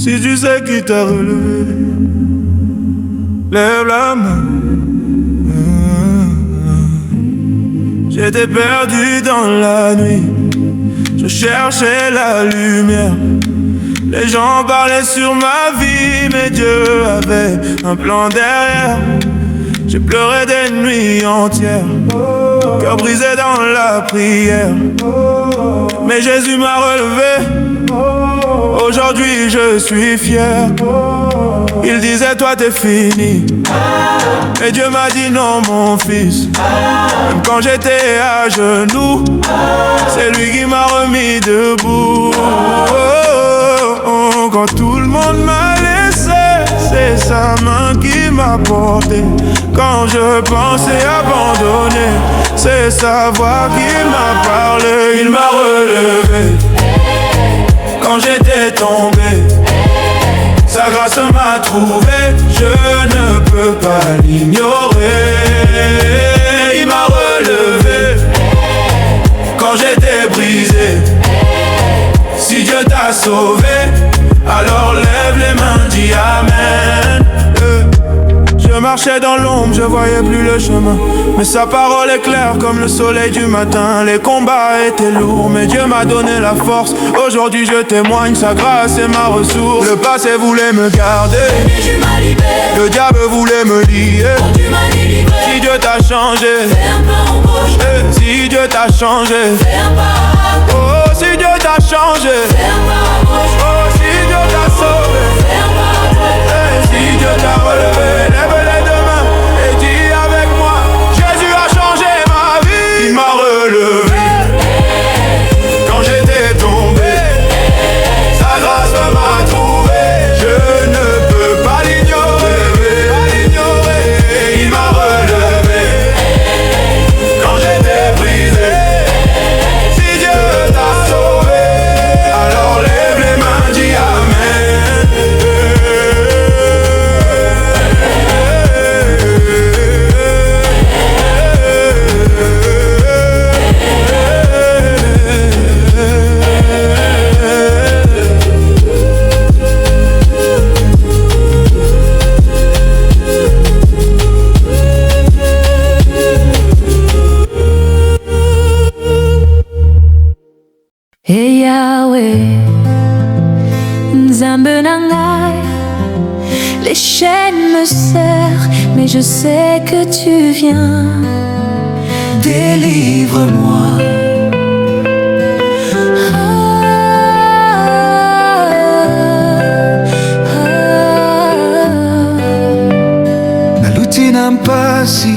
Si tu sais qui t'a relevé, lève la main. J'étais perdu dans la nuit, je cherchais la lumière. Les gens parlaient sur ma vie, mais Dieu avait un plan derrière. J'ai pleuré des nuits entières, cœur brisé dans la prière. Mais Jésus m'a relevé, aujourd'hui je suis fier. Il disait toi t'es fini, et Dieu m'a dit non mon fils. Même quand j'étais à genoux, c'est lui qui m'a remis debout. Quand tout le monde m'a laissé, c'est sa main qui m'a porté. Quand je pensais abandonner, c'est sa voix qui m'a parlé. Il m'a relevé quand j'étais tombé, sa grâce m'a trouvé, je ne peux pas l'ignorer. Il m'a relevé quand j'étais brisé. Si Dieu t'a sauvé, alors lève les mains, dis Amen. Je marchais dans l'ombre, je voyais plus le chemin, mais sa parole est claire comme le soleil du matin. Les combats étaient lourds, mais Dieu m'a donné la force. Aujourd'hui je témoigne, sa grâce est ma ressource. Le passé voulait me garder, le diable voulait me lier. Si Dieu t'a changé, si Dieu t'a changé, oh si Dieu t'a changé, oh si Dieu t'a sauvé, si Dieu t'a relevé, lève les deux mains et dis avec moi, Jésus a changé ma vie. Il m'a relevé quand j'étais tombé, sa grâce m'a trouvé, je ne peux pas l'ignorer. Il m'a relevé quand j'étais brisé. Si Dieu t'a sauvé, alors lève les mains, dis Amen. Hey Yahweh, Nzambe nangai, les chaînes me serrent, mais je sais que tu viens. Délivre-moi. Naluti nampasi,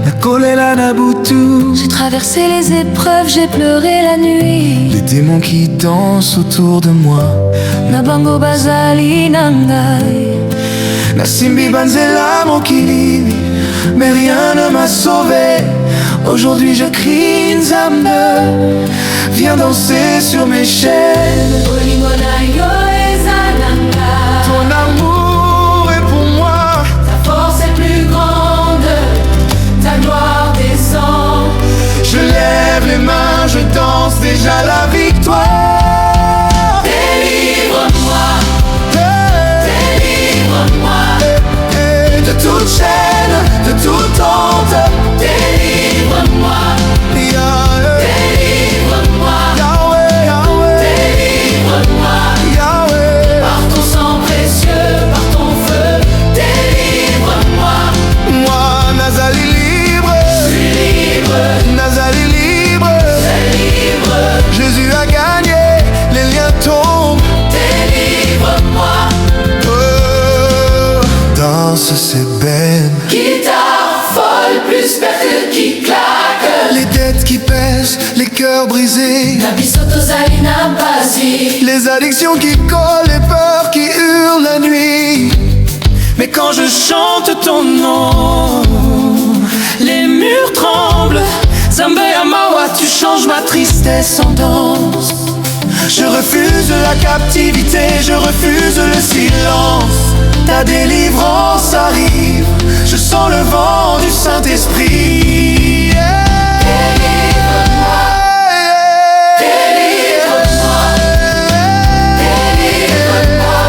nakolela nabutu. J'ai traversé les épreuves, j'ai pleuré la nuit. Les démons qui dansent autour de moi. Nabango bazali nangai, Nasimbi banzela mokili, mais rien ne m'a sauvé. Aujourd'hui je crie Nzambe, viens danser sur mes chaînes. Ton amour est pour moi, ta force est plus grande, ta gloire descend. je lève les mains, je danse déjà la victoire. Délivre-moi, De toute chaîne, de toute honte. délivre-moi, Yahweh, délivre-moi, Yahweh, Yahweh, délivre-moi. Yahweh. Par ton sang précieux, par ton feu, délivre-moi. Moi, Nazali libre, Je suis libre, Nazali libre. libre, Jésus a gagné, les liens tombent. délivre-moi. Oh, danse ces bennes, Guitare folle, plus belle que qui claque. les dettes qui pèsent, les cœurs brisés, Nabisoto Zalina Basi. les addictions qui collent, les peurs qui hurlent la nuit. Mais quand je chante ton nom, les murs tremblent. Zambé Amawa, tu changes ma tristesse en danse. Je refuse la captivité, je refuse le silence. Ta délivrance arrive, je sens le vent du Saint-Esprit. Délivre-moi, délivre-moi, délivre-moi,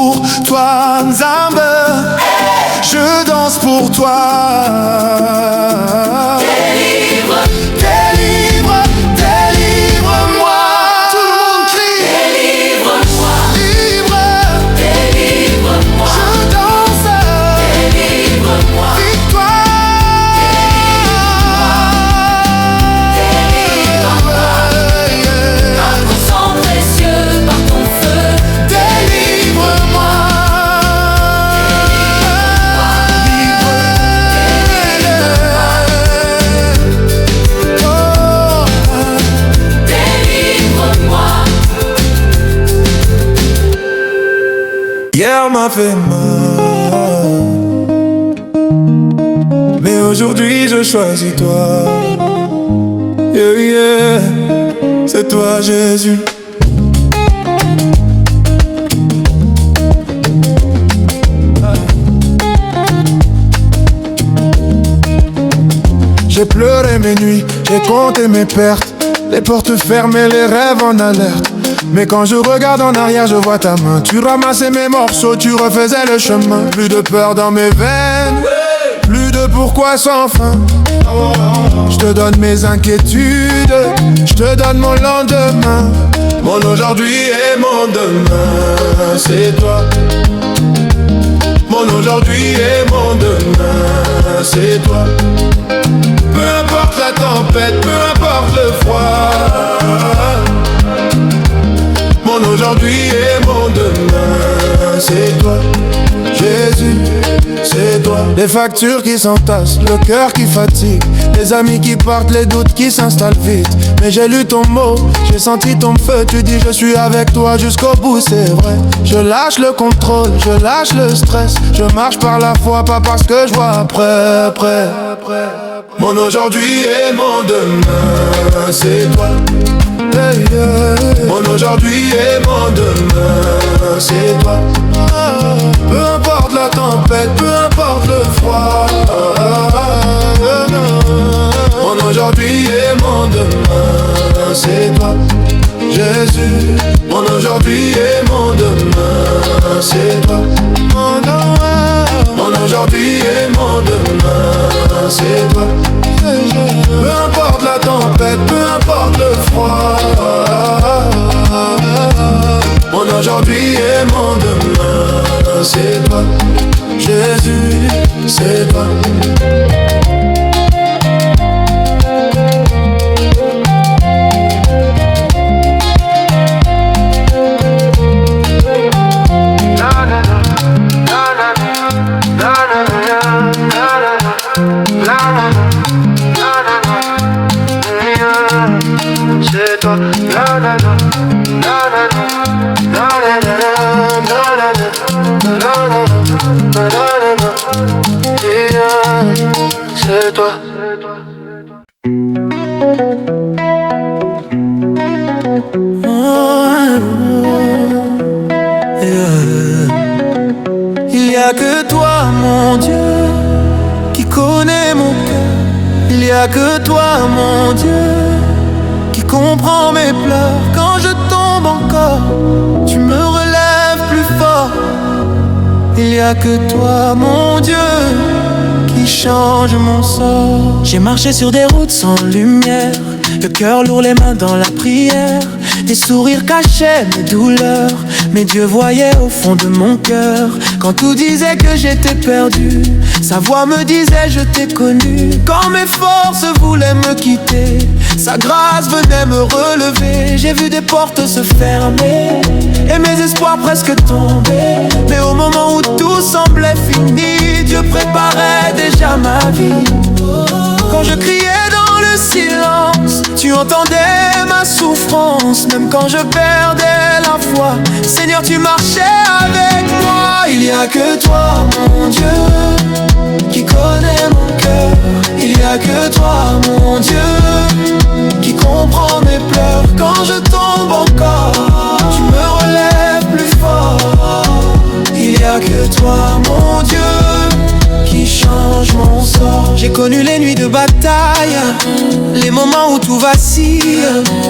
pour toi, Nzambe. Je danse pour toi. Délivre, délivre, délivre-moi. Tout le monde crie. délivre-moi, Libre, délivre-moi, je danse. délivre-moi, Victoire. par ton sang précieux, par ton feu. Délivre-moi. Délivre-moi, Hier m'a fait mal, mais aujourd'hui je choisis toi. Yeah, yeah, c'est toi Jésus. J'ai pleuré mes nuits, j'ai compté mes pertes, les portes fermées, les rêves en alerte. Mais quand je regarde en arrière, je vois ta main. Tu ramassais mes morceaux, tu refaisais le chemin. Plus de peur dans mes veines, plus de pourquoi sans fin. Je te donne mes inquiétudes, je te donne mon lendemain. Mon aujourd'hui et mon demain, c'est toi. Mon aujourd'hui et mon demain, c'est toi. Peu importe la tempête, peu importe le froid. Mon aujourd'hui et mon demain, c'est toi. Jésus, c'est toi. Les factures qui s'entassent, le cœur qui fatigue, les amis qui partent, les doutes qui s'installent vite. Mais j'ai lu ton mot, j'ai senti ton feu. Tu dis je suis avec toi jusqu'au bout, c'est vrai. Je lâche le contrôle, je lâche le stress. Je marche par la foi, pas parce que je vois après. Mon aujourd'hui et mon demain, c'est toi. Hey, yeah. Mon aujourd'hui et mon demain, c'est toi. Peu importe la tempête, peu importe le froid. Mon aujourd'hui et mon demain, c'est toi. Jésus, mon aujourd'hui et mon demain, c'est toi. Mon aujourd'hui et mon demain, c'est toi. Peu importe la tempête, peu importe le froid. Mon aujourd'hui et mon demain, c'est toi. Jésus, c'est toi. C'est toi. C'est toi. Il n'y a que toi, mon Dieu, qui connais mon cœur. Il n'y a que toi, mon Dieu, qui comprend mes pleurs. Quand je tombe encore, tu me relèves plus fort. Il n'y a que toi, mon Dieu, qui change mon sort. J'ai marché sur des routes sans lumière, le cœur lourd, les mains dans la prière. Des sourires cachaient mes douleurs, mais Dieu voyait au fond de mon cœur. Quand tout disait que j'étais perdu, sa voix me disait je t'ai connu. Quand mes forces voulaient me quitter, sa grâce venait me relever. J'ai vu des portes se fermer et mes espoirs presque tomber. Mais au moment où tout semblait fini, Dieu préparait déjà ma vie. Quand je criais dans le silence, tu entendais ma souffrance. Même quand je perdais la foi, Seigneur, tu marchais avec moi. Il n'y a que toi, mon Dieu, qui connais mon cœur. Il n'y a que toi, mon Dieu, qui comprend mes pleurs. Quand je tombe encore, tu me relèves plus fort. Il n'y a que toi, mon Dieu, qui change mon sort. J'ai connu les nuits de bataille, Les moments où tout vacille,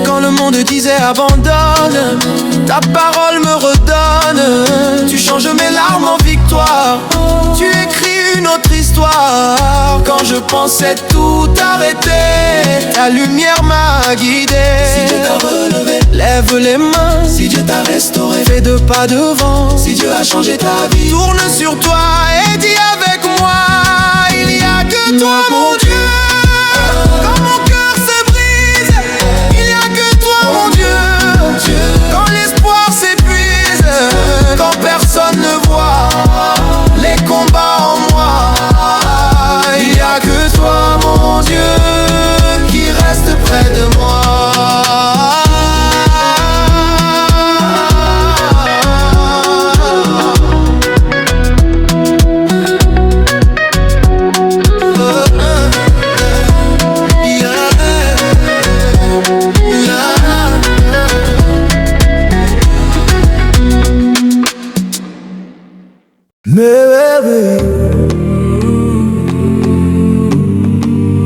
quand le monde disait abandonne, ta parole me redonne. Tu changes mes larmes en victoire, tu écris une autre histoire. Quand je pensais tout arrêter, ta lumière m'a guidé. Si Dieu t'a relevé, lève les mains. Si Dieu t'a restauré, fais 2 pas devant. Si Dieu a changé ta vie, tourne sur toi et dis avec moi: il n'y a que toi mon Dieu. Quand mon cœur se brise, il n'y a que toi mon Dieu. Quand l'espoir s'épuise, quand personne ne voit les combats en moi, il n'y a que toi mon Dieu qui reste près de moi.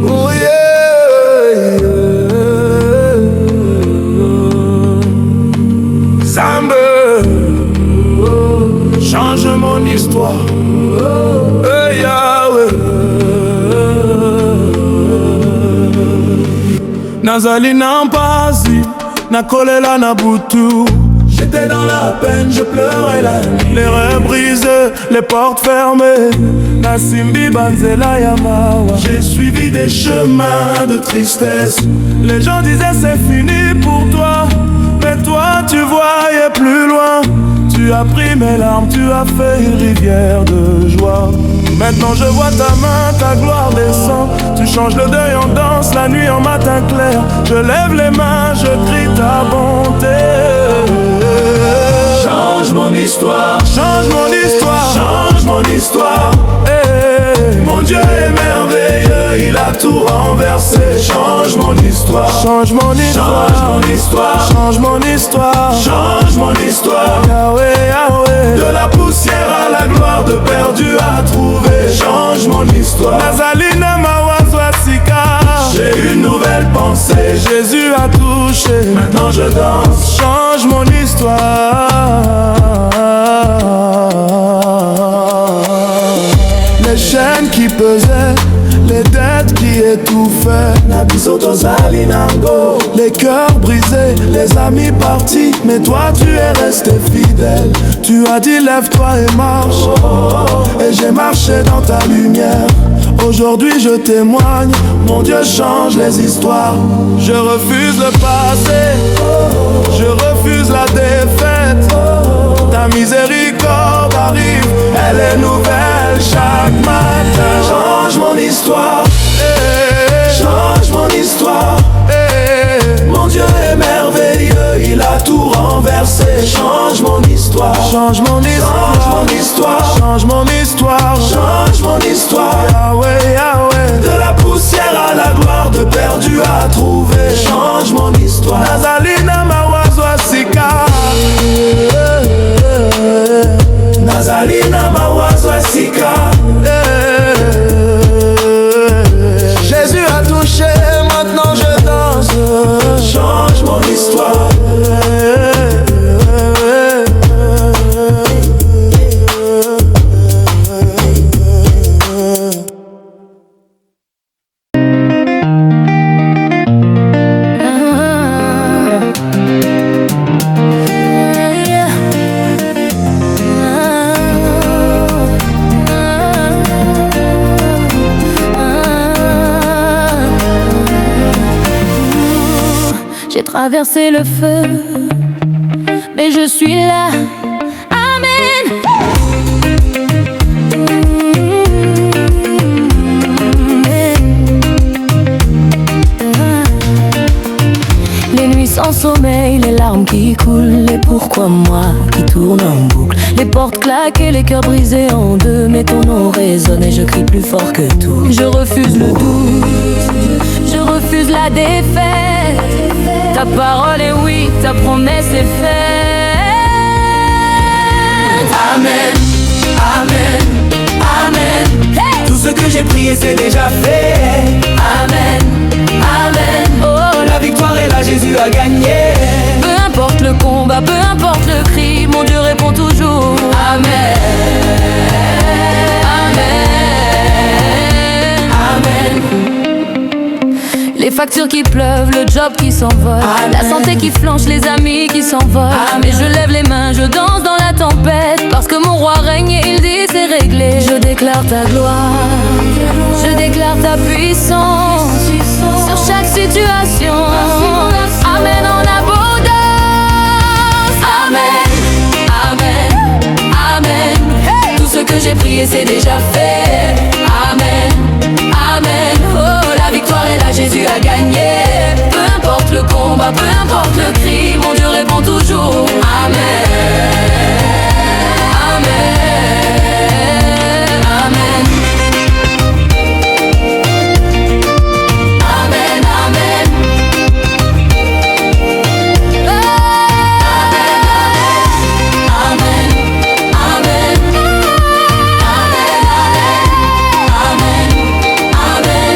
Oh yeah, Samba, change mon histoire. Hey, Yahweh. Nazali nampasi, nakolela na butu. J'étais dans la peine, je pleurais la nuit. Les rêves brisés, les portes fermées. Nasimbi Banzela Yamawa. J'ai suivi des chemins de tristesse. Les gens disaient c'est fini pour toi, mais toi tu voyais plus loin. Tu as pris mes larmes, tu as fait une rivière de joie. Maintenant je vois ta main, ta gloire descend. Tu changes le deuil en danse, la nuit en matin clair. Je lève les mains, je crie ta bonté. change mon histoire, Change mon histoire, change mon histoire. hey. Mon Dieu est merveilleux, il a tout renversé. Change mon histoire, Change mon histoire, change mon histoire, change mon histoire, change mon histoire. Yahweh, Yahweh. De la poussière à la gloire, de perdu à trouver. Change mon histoire, Nazalina Mawazwa Sika. j'ai une nouvelle pensée. Jésus a touché, Maintenant je danse, change mon histoire. Les chaînes qui pesaient, les dettes qui étouffaient, Nabisoto Zalinango. les cœurs brisés, les amis partis, mais toi tu es resté fidèle. Tu as dit lève-toi et marche, et j'ai marché dans ta lumière. Aujourd'hui je témoigne, mon Dieu change les histoires. Je refuse le passé, je refuse la défaite. Ta miséricorde arrive, elle est nouvelle chaque matin. Change mon histoire, Eh, change mon histoire. eh, Mon Dieu est merveilleux, il a tout renversé. Change mon histoire, change mon change histoire, mon histoire, change mon histoire. change mon histoire. Yahweh, Yahweh. De la poussière à la gloire, de perdu à trouver. Change mon histoire, Nazalina Mawazwa Sika. Nazalina Mawazwa Sika. Jésus a touché, maintenant je danse. Change mon histoire, J'ai traversé le feu, mais je suis là. Amen. Les nuits sans sommeil, les larmes qui coulent, et pourquoi moi qui tourne en boucle. Les portes claquées, les cœurs brisés en deux, mais ton nom résonne et je crie plus fort que tout. Je refuse le doute, je refuse la défaite. Ta parole est oui, ta promesse est faite. Amen, Amen, Amen. Hey! Tout ce que j'ai prié c'est déjà fait. Amen, Amen. Jésus a gagné. Peu importe le combat, peu importe le cri, mon Dieu répond toujours. Amen. Amen. Amen. Les factures qui pleuvent, le job qui s'envole, la santé qui flanche, les amis qui s'envolent. Mais je lève les mains, je danse dans la tempête, parce que mon roi règne et il dit c'est réglé. Je déclare ta gloire, je déclare ta puissance sur chaque situation. Amen en abondance. Amen, amen, amen. Tout ce que j'ai prié c'est déjà fait. Amen, amen. Oh, la victoire est là, Jésus a gagné. Peu importe le combat, peu importe le cri, mon Dieu répond toujours. Amen, amen, amen. Amen, amen. Amen, amen.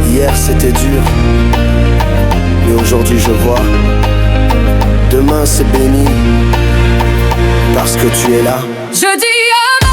Hier c'était dur, mais aujourd'hui je vois. Demain c'est béni, parce que tu es là. Je dis amen.